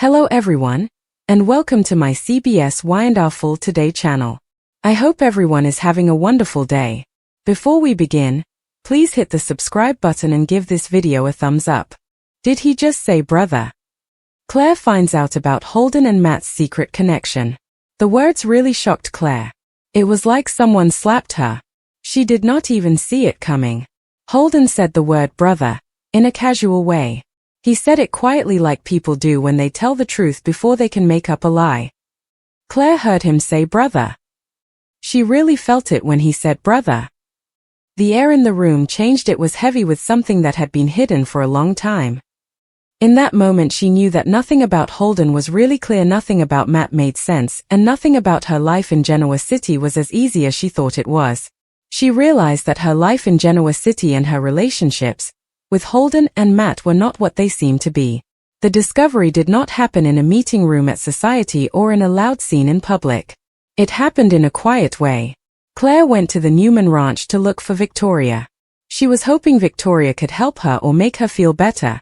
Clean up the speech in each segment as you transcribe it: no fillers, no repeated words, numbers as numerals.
Hello everyone, and welcome to my CBS Wonderful Today channel. I hope everyone is having a wonderful day. Before we begin, please hit the subscribe button and give this video a thumbs up. Did he just say brother? Claire finds out about Holden and Matt's secret connection. The words really shocked Claire. It was like someone slapped her. She did not even see it coming. Holden said the word brother, in a casual way. He said it quietly like people do when they tell the truth before they can make up a lie. Claire heard him say brother. She really felt it when he said brother. The air in the room changed. It was heavy with something that had been hidden for a long time. In that moment she knew that nothing about Holden was really clear, nothing about Matt made sense, and nothing about her life in Genoa City was as easy as she thought it was. She realized that her life in Genoa City and her relationships with Holden and Matt were not what they seemed to be. The discovery did not happen in a meeting room at society or in a loud scene in public. It happened in a quiet way. Claire went to the Newman ranch to look for Victoria. She was hoping Victoria could help her or make her feel better.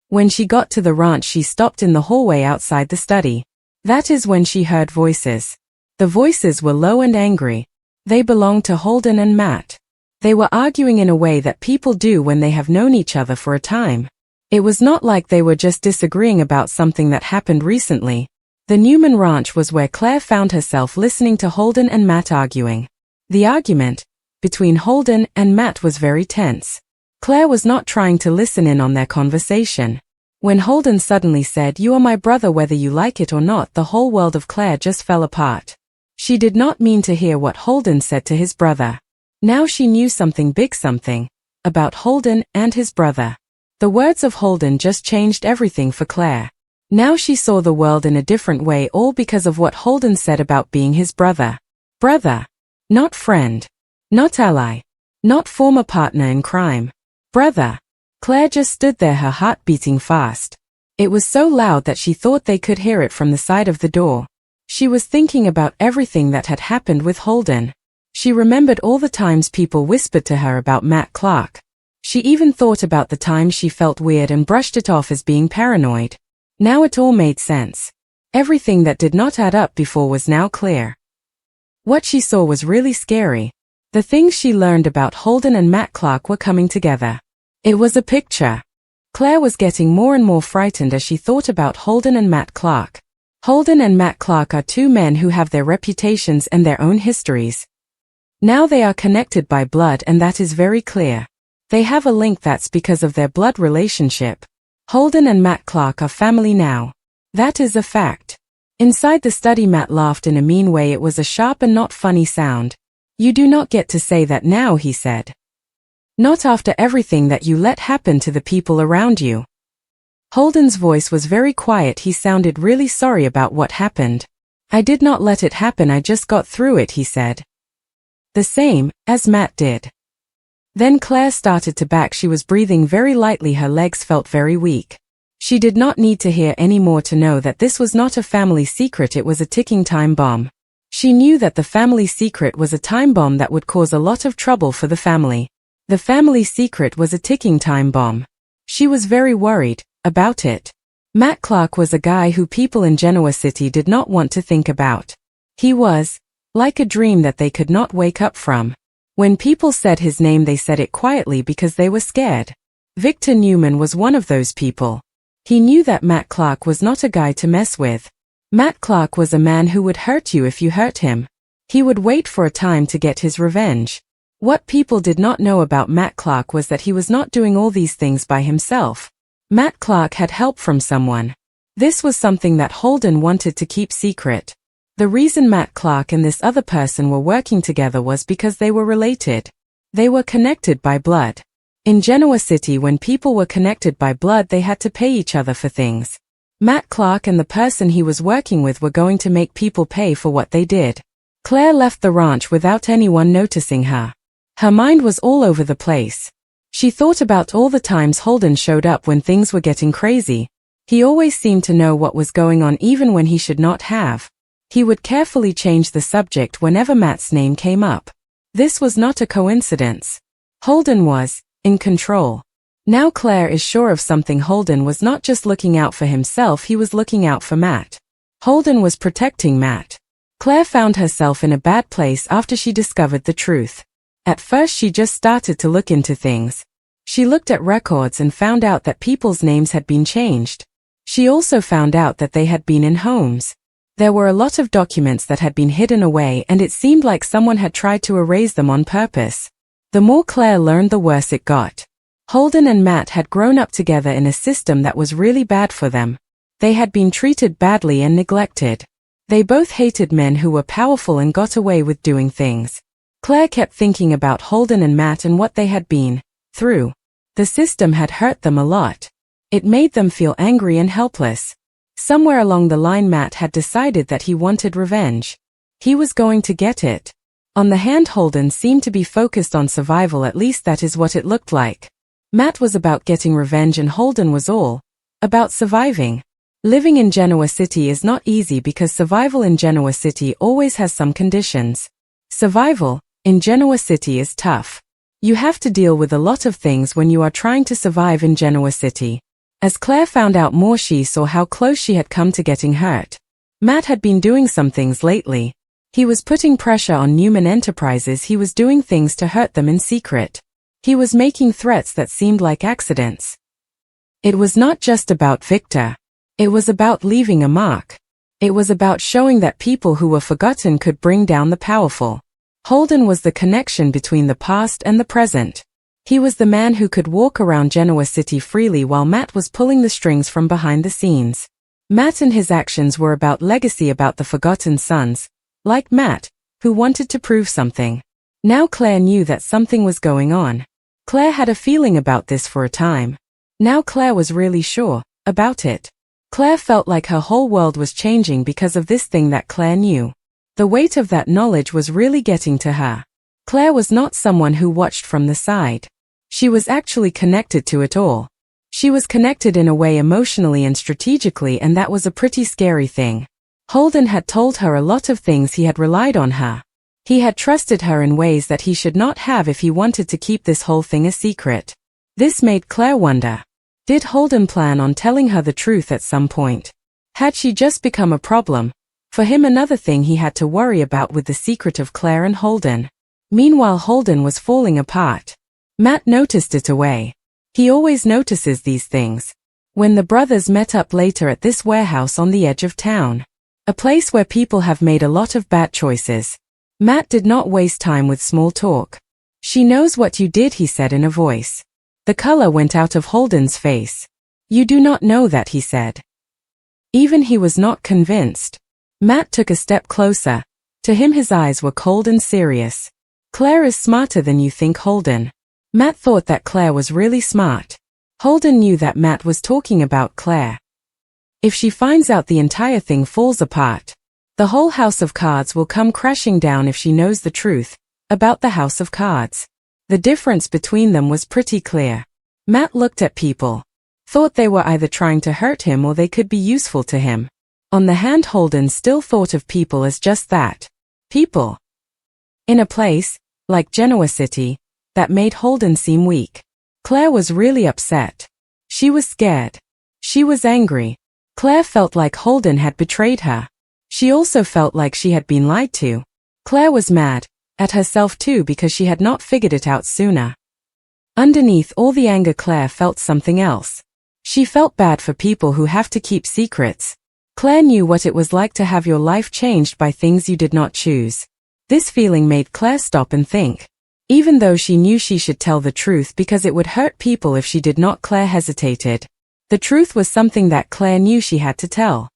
When she got to the ranch, she stopped in the hallway outside the study. That is when she heard voices. The voices were low and angry. They belonged to Holden and Matt. They were arguing in a way that people do when they have known each other for a time. It was not like they were just disagreeing about something that happened recently. The Newman ranch was where Claire found herself listening to Holden and Matt arguing. The argument between Holden and Matt was very tense. Claire was not trying to listen in on their conversation. When Holden suddenly said, "You are my brother whether you like it or not," the whole world of Claire just fell apart. She did not mean to hear what Holden said to his brother. Now she knew something big, something about Holden and his brother. The words of Holden just changed everything for Claire. Now she saw the world in a different way, all because of what Holden said about being his brother. Brother. Not friend. Not ally. Not former partner in crime. Brother. Claire just stood there, her heart beating fast. It was so loud that she thought they could hear it from the side of the door. She was thinking about everything that had happened with Holden. She remembered all the times people whispered to her about Matt Clark. She even thought about the times she felt weird and brushed it off as being paranoid. Now it all made sense. Everything that did not add up before was now clear. What she saw was really scary. The things she learned about Holden and Matt Clark were coming together. It was a picture. Claire was getting more and more frightened as she thought about Holden and Matt Clark. Holden and Matt Clark are two men who have their reputations and their own histories. Now they are connected by blood, and that is very clear. They have a link. That's because of their blood relationship. Holden and Matt Clark are family now. That is a fact. Inside the study, Matt laughed in a mean way. It was a sharp and not funny sound. "You do not get to say that now," he said. "Not after everything that you let happen to the people around you." Holden's voice was very quiet. He sounded really sorry about what happened. "I did not let it happen, I just got through it," he said. The same as Matt did. Then Claire started to back. She was breathing very lightly. Her legs felt very weak. She did not need to hear any more to know that this was not a family secret. It was a ticking time bomb. She knew that the family secret was a time bomb that would cause a lot of trouble for the family. The family secret was a ticking time bomb. She was very worried about it. Matt Clark was a guy who people in Genoa City did not want to think about. He was like a dream that they could not wake up from. When people said his name, they said it quietly because they were scared. Victor Newman was one of those people. He knew that Matt Clark was not a guy to mess with. Matt Clark was a man who would hurt you if you hurt him. He would wait for a time to get his revenge. What people did not know about Matt Clark was that he was not doing all these things by himself. Matt Clark had help from someone. This was something that Holden wanted to keep secret. The reason Matt Clark and this other person were working together was because they were related. They were connected by blood. In Genoa City, when people were connected by blood, they had to pay each other for things. Matt Clark and the person he was working with were going to make people pay for what they did. Claire left the ranch without anyone noticing her. Her mind was all over the place. She thought about all the times Holden showed up when things were getting crazy. He always seemed to know what was going on even when he should not have. He would carefully change the subject whenever Matt's name came up. This was not a coincidence. Holden was in control. Now Claire is sure of something. Holden was not just looking out for himself, he was looking out for Matt. Holden was protecting Matt. Claire found herself in a bad place after she discovered the truth. At first she just started to look into things. She looked at records and found out that people's names had been changed. She also found out that they had been in homes. There were a lot of documents that had been hidden away, and it seemed like someone had tried to erase them on purpose. The more Claire learned, the worse it got. Holden and Matt had grown up together in a system that was really bad for them. They had been treated badly and neglected. They both hated men who were powerful and got away with doing things. Claire kept thinking about Holden and Matt and what they had been through. The system had hurt them a lot. It made them feel angry and helpless. Somewhere along the line, Matt had decided that he wanted revenge. He was going to get it. On the hand, Holden seemed to be focused on survival, at least that is what it looked like. Matt was about getting revenge and Holden was all about surviving. Living in Genoa City is not easy because survival in Genoa City always has some conditions. Survival in Genoa City is tough. You have to deal with a lot of things when you are trying to survive in Genoa City. As Claire found out more, she saw how close she had come to getting hurt. Matt had been doing some things lately. He was putting pressure on Newman Enterprises. He was doing things to hurt them in secret. He was making threats that seemed like accidents. It was not just about Victor. It was about leaving a mark. It was about showing that people who were forgotten could bring down the powerful. Holden was the connection between the past and the present. He was the man who could walk around Genoa City freely while Matt was pulling the strings from behind the scenes. Matt and his actions were about legacy, about the forgotten sons, like Matt, who wanted to prove something. Now Claire knew that something was going on. Claire had a feeling about this for a time. Now Claire was really sure about it. Claire felt like her whole world was changing because of this thing that Claire knew. The weight of that knowledge was really getting to her. Claire was not someone who watched from the side. She was actually connected to it all. She was connected in a way emotionally and strategically, and that was a pretty scary thing. Holden had told her a lot of things. He had relied on her. He had trusted her in ways that he should not have if he wanted to keep this whole thing a secret. This made Claire wonder. Did Holden plan on telling her the truth at some point? Had she just become a problem for him, another thing he had to worry about with the secret of Claire and Holden? Meanwhile, Holden was falling apart. Matt noticed it away. He always notices these things. When the brothers met up later at this warehouse on the edge of town, a place where people have made a lot of bad choices, Matt did not waste time with small talk. "She knows what you did," he said in a voice. The color went out of Holden's face. "You do not know that," he said. Even he was not convinced. Matt took a step closer. To him his eyes were cold and serious. "Claire is smarter than you think, Holden." Matt thought that Claire was really smart. Holden knew that Matt was talking about Claire. If she finds out, the entire thing falls apart. The whole house of cards will come crashing down if she knows the truth about the house of cards. The difference between them was pretty clear. Matt looked at people, thought they were either trying to hurt him or they could be useful to him. On the hand, Holden still thought of people as just that. People. In a place, like Genoa City, that made Holden seem weak. Claire was really upset. She was scared. She was angry. Claire felt like Holden had betrayed her. She also felt like she had been lied to. Claire was mad at herself too because she had not figured it out sooner. Underneath all the anger, Claire felt something else. She felt bad for people who have to keep secrets. Claire knew what it was like to have your life changed by things you did not choose. This feeling made Claire stop and think. Even though she knew she should tell the truth because it would hurt people if she did not, Claire hesitated. The truth was something that Claire knew she had to tell.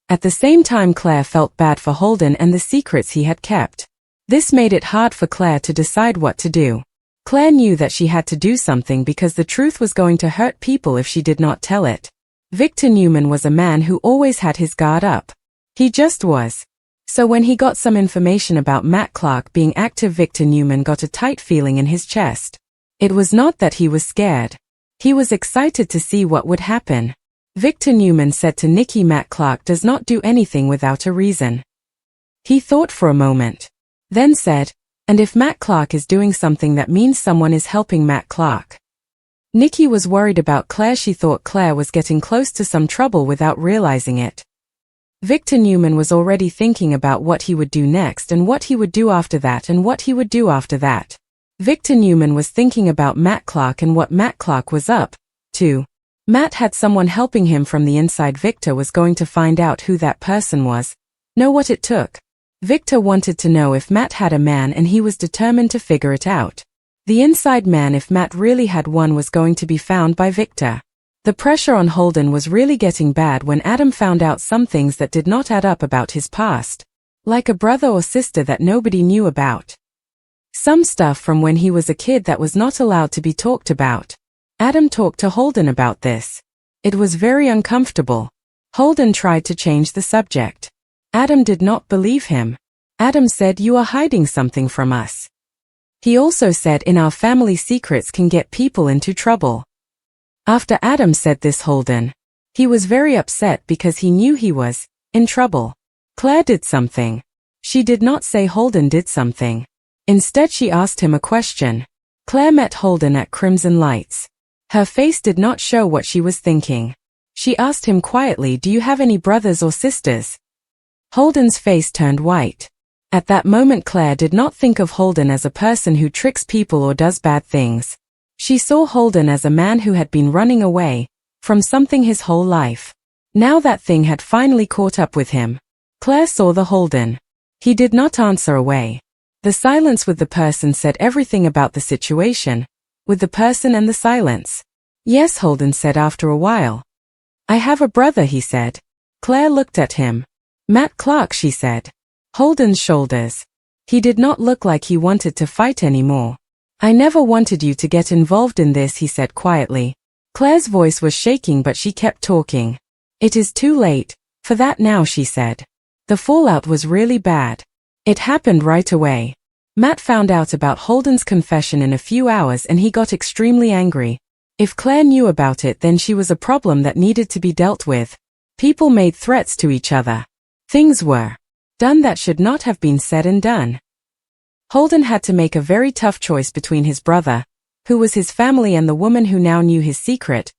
At the same time, Claire felt bad for Holden and the secrets he had kept. This made it hard for Claire to decide what to do. Claire knew that she had to do something because the truth was going to hurt people if she did not tell it. Victor Newman was a man who always had his guard up. He just was. So when he got some information about Matt Clark being active, Victor Newman got a tight feeling in his chest. It was not that he was scared. He was excited to see what would happen. Victor Newman said to Nikki, "Matt Clark does not do anything without a reason." He thought for a moment, then said, "And if Matt Clark is doing something, that means someone is helping Matt Clark." Nikki was worried about Claire. She thought Claire was getting close to some trouble without realizing it. Victor Newman was already thinking about what he would do next and what he would do after that and what he would do after that. Victor Newman was thinking about Matt Clark and what Matt Clark was up to. Matt had someone helping him from the inside. Victor was going to find out who that person was, know what it took. Victor wanted to know if Matt had a man, and he was determined to figure it out. The inside man, if Matt really had one, was going to be found by Victor. The pressure on Holden was really getting bad when Adam found out some things that did not add up about his past, like a brother or sister that nobody knew about. Some stuff from when he was a kid that was not allowed to be talked about. Adam talked to Holden about this. It was very uncomfortable. Holden tried to change the subject. Adam did not believe him. Adam said, "You are hiding something from us." He also said, "In our family, secrets can get people into trouble." After Adam said this, he was very upset because he knew he was in trouble. Claire did something. She did not say Holden did something. Instead, she asked him a question. Claire met Holden at Crimson Lights. Her face did not show what she was thinking. She asked him quietly, "Do you have any brothers or sisters?" Holden's face turned white. At that moment, Claire did not think of Holden as a person who tricks people or does bad things. She saw Holden as a man who had been running away from something his whole life. Now that thing had finally caught up with him. Claire saw the Holden. He did not answer away. The silence with the person said everything about the situation, with the person and the silence. "Yes," Holden said after a while. "I have a brother," he said. Claire looked at him. "Matt Clark," she said. Holden's shoulders. He did not look like he wanted to fight anymore. "I never wanted you to get involved in this," he said quietly. Claire's voice was shaking, but she kept talking. "It is too late for that now," she said. The fallout was really bad. It happened right away. Matt found out about Holden's confession in a few hours and he got extremely angry. If Claire knew about it, then she was a problem that needed to be dealt with. People made threats to each other. Things were done that should not have been said and done. Holden had to make a very tough choice between his brother, who was his family, and the woman who now knew his secret.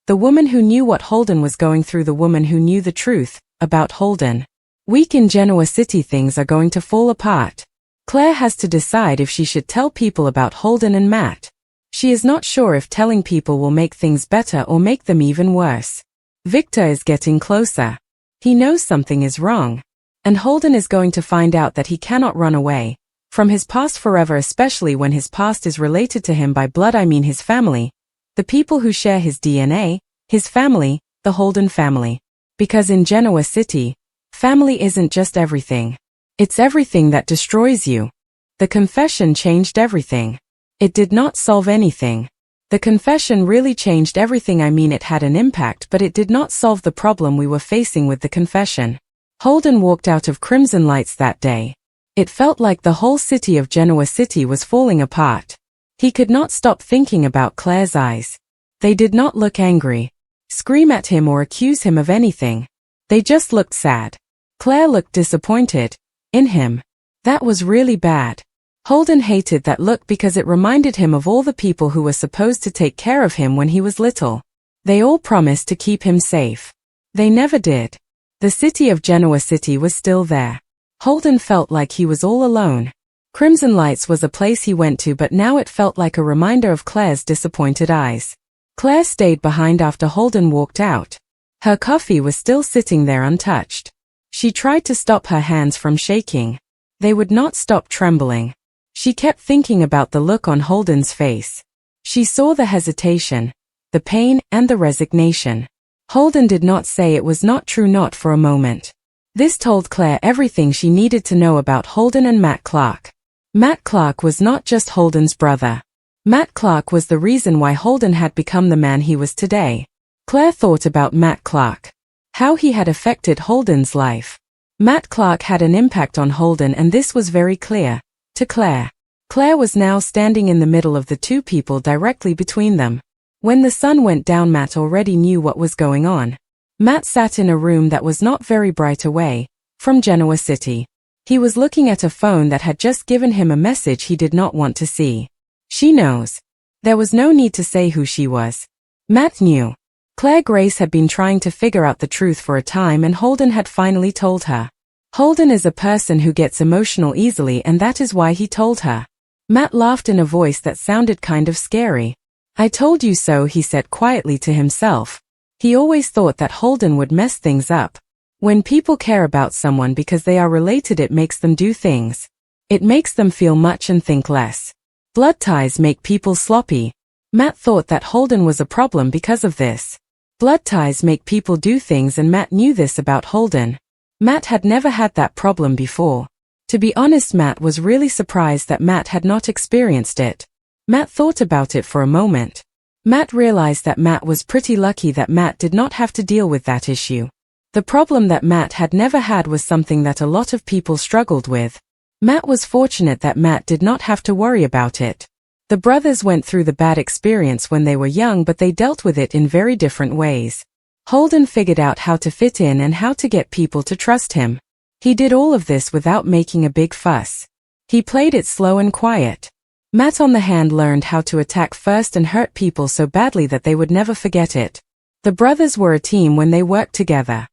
The woman who knew what Holden was going through, the woman who knew the truth about Holden. Week in Genoa City, things are going to fall apart. Claire has to decide if she should tell people about Holden and Matt. She is not sure if telling people will make things better or make them even worse. Victor is getting closer. He knows something is wrong. And Holden is going to find out that he cannot run away from his past forever, especially when his past is related to him by blood. I mean his family. The people who share his DNA, his family, the Holden family. Because in Genoa City, family isn't just everything. It's everything that destroys you. The confession changed everything. It did not solve anything. The confession really changed everything. I mean, it had an impact, but it did not solve the problem we were facing with the confession. Holden walked out of Crimson Lights that day. It felt like the whole city of Genoa City was falling apart. He could not stop thinking about Claire's eyes. They did not look angry, scream at him, or accuse him of anything. They just looked sad. Claire looked disappointed in him. That was really bad. Holden hated that look because it reminded him of all the people who were supposed to take care of him when he was little. They all promised to keep him safe. They never did. The city of Genoa City was still there. Holden felt like he was all alone. Crimson Lights was a place he went to, but now it felt like a reminder of Claire's disappointed eyes. Claire stayed behind after Holden walked out. Her coffee was still sitting there untouched. She tried to stop her hands from shaking. They would not stop trembling. She kept thinking about the look on Holden's face. She saw the hesitation, the pain, and the resignation. Holden did not say it was not true, not for a moment. This told Claire everything she needed to know about Holden and Matt Clark. Matt Clark was not just Holden's brother. Matt Clark was the reason why Holden had become the man he was today. Claire thought about Matt Clark. How he had affected Holden's life. Matt Clark had an impact on Holden, and this was very clear to Claire. Claire was now standing in the middle of the two people, directly between them. When the sun went down, Matt already knew what was going on. Matt sat in a room that was not very bright away from Genoa City. He was looking at a phone that had just given him a message he did not want to see. She knows. There was no need to say who she was. Matt knew. Claire Grace had been trying to figure out the truth for a time, and Holden had finally told her. Holden is a person who gets emotional easily, and that is why he told her. Matt laughed in a voice that sounded kind of scary. I told you so, he said quietly to himself. He always thought that Holden would mess things up. When people care about someone because they are related, it makes them do things. It makes them feel much and think less. Blood ties make people sloppy. Matt thought that Holden was a problem because of this. Blood ties make people do things, and Matt knew this about Holden. Matt had never had that problem before. To be honest, Matt was really surprised that Matt had not experienced it. Matt thought about it for a moment. Matt realized that Matt was pretty lucky that Matt did not have to deal with that issue. The problem that Matt had never had was something that a lot of people struggled with. Matt was fortunate that Matt did not have to worry about it. The brothers went through the bad experience when they were young, but they dealt with it in very different ways. Holden figured out how to fit in and how to get people to trust him. He did all of this without making a big fuss. He played it slow and quiet. Matt, on the hand, learned how to attack first and hurt people so badly that they would never forget it. The brothers were a team when they worked together.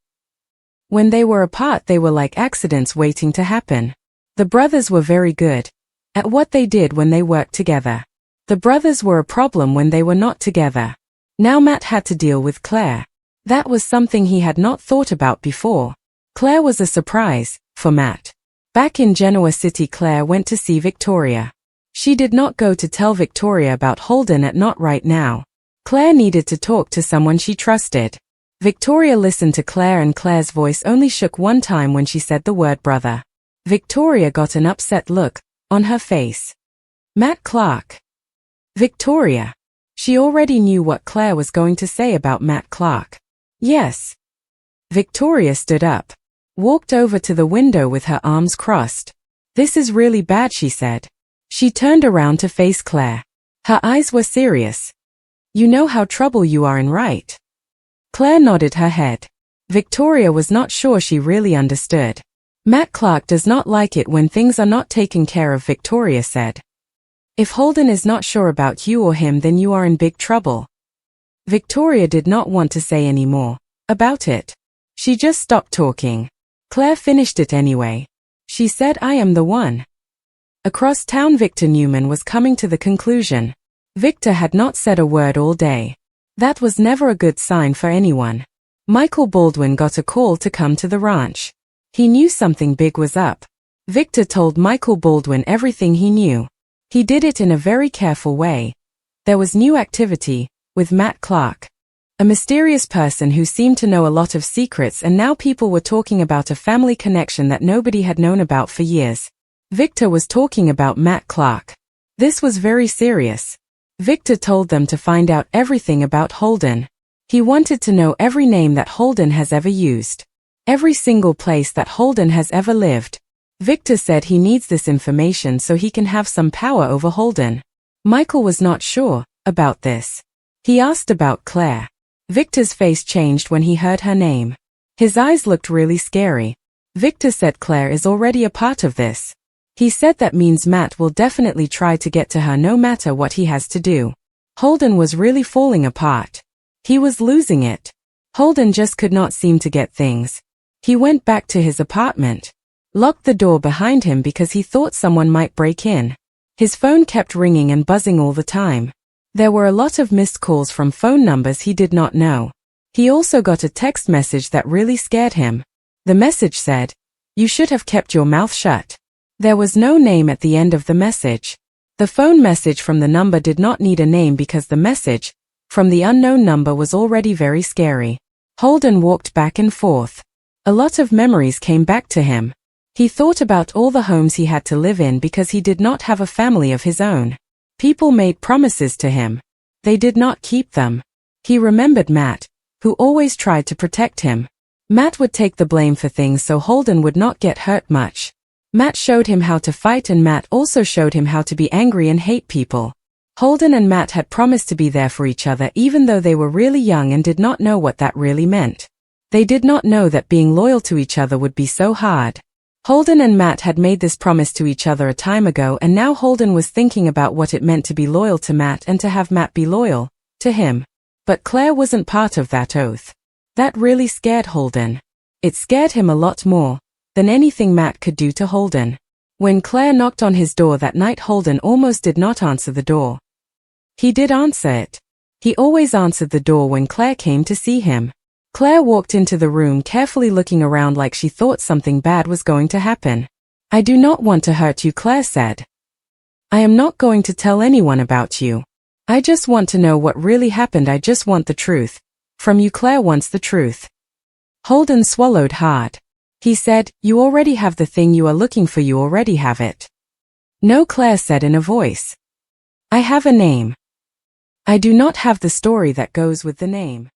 When they were apart, they were like accidents waiting to happen. The brothers were very good at what they did when they worked together. The brothers were a problem when they were not together. Now Matt had to deal with Claire. That was something he had not thought about before. Claire was a surprise for Matt. Back in Genoa City, Claire went to see Victoria. She did not go to tell Victoria about Holden not right now. Claire needed to talk to someone she trusted. Victoria listened to Claire, and Claire's voice only shook one time when she said the word brother. Victoria got an upset look on her face. Matt Clark. Victoria. She already knew what Claire was going to say about Matt Clark. Yes. Victoria stood up, walked over to the window with her arms crossed. This is really bad, she said. She turned around to face Claire. Her eyes were serious. You know how trouble you are in, right? Claire nodded her head. Victoria was not sure she really understood. Matt Clark does not like it when things are not taken care of, Victoria said. If Holden is not sure about you or him, then you are in big trouble. Victoria did not want to say any more about it. She just stopped talking. Claire finished it anyway. She said, I am the one. Across town, Victor Newman was coming to the conclusion. Victor had not said a word all day. That was never a good sign for anyone. Michael Baldwin got a call to come to the ranch. He knew something big was up. Victor told Michael Baldwin everything he knew. He did it in a very careful way. There was new activity with Matt Clark. A mysterious person who seemed to know a lot of secrets, and now people were talking about a family connection that nobody had known about for years. Victor was talking about Matt Clark. This was very serious. Victor told them to find out everything about Holden. He wanted to know every name that Holden has ever used. Every single place that Holden has ever lived. Victor said he needs this information so he can have some power over Holden. Michael was not sure about this. He asked about Claire. Victor's face changed when he heard her name. His eyes looked really scary. Victor said Claire is already a part of this. He said that means Matt will definitely try to get to her no matter what he has to do. Holden was really falling apart. He was losing it. Holden just could not seem to get things. He went back to his apartment, locked the door behind him because he thought someone might break in. His phone kept ringing and buzzing all the time. There were a lot of missed calls from phone numbers he did not know. He also got a text message that really scared him. The message said, "You should have kept your mouth shut." There was no name at the end of the message. The phone message from the number did not need a name because the message from the unknown number was already very scary. Holden walked back and forth. A lot of memories came back to him. He thought about all the homes he had to live in because he did not have a family of his own. People made promises to him. They did not keep them. He remembered Matt, who always tried to protect him. Matt would take the blame for things so Holden would not get hurt much. Matt showed him how to fight, and Matt also showed him how to be angry and hate people. Holden and Matt had promised to be there for each other even though they were really young and did not know what that really meant. They did not know that being loyal to each other would be so hard. Holden and Matt had made this promise to each other a time ago, and now Holden was thinking about what it meant to be loyal to Matt and to have Matt be loyal to him. But Claire wasn't part of that oath. That really scared Holden. It scared him a lot more than anything Matt could do to Holden. When Claire knocked on his door that night, Holden almost did not answer the door. He did answer it. He always answered the door when Claire came to see him. Claire walked into the room carefully, looking around like she thought something bad was going to happen. "I do not want to hurt you," Claire said. "I am not going to tell anyone about you. I just want to know what really happened. I just want the truth from you." Claire wants the truth. Holden swallowed hard. He said, "You already have the thing you are looking for. You already have it." "No," Claire said in a voice. "I have a name. I do not have the story that goes with the name."